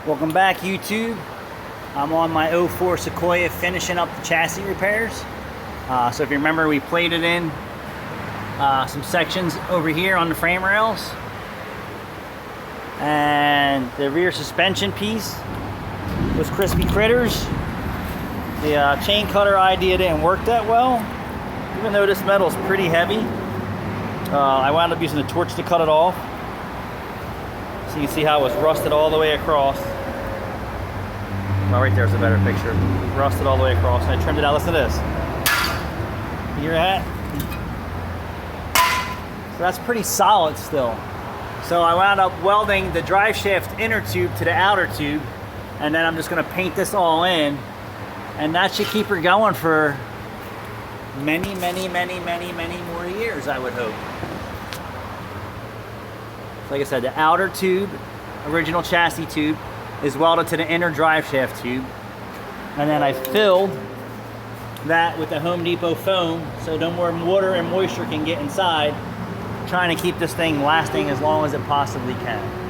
Welcome back, YouTube. I'm on my '04 Sequoia finishing up the chassis repairs. So if you remember, we plated in some sections over here on the frame rails. And the rear suspension piece was crispy critters. The chain cutter idea didn't work that well. Even though this metal is pretty heavy, I wound up using a torch to cut it off. So you can see how it was rusted all the way across. Well, right there's a better picture. Rusted all the way across, and I trimmed it out. Listen to this. You hear that? So that's pretty solid still. So I wound up welding the drive shaft inner tube to the outer tube, and then I'm just going to paint this all in, and that should keep her going for many more years, I would hope. Like I said, the outer tube, original chassis tube, is welded to the inner drive shaft tube, and then I filled that with the Home Depot foam so no more water and moisture can get inside, trying to keep this thing lasting as long as it possibly can.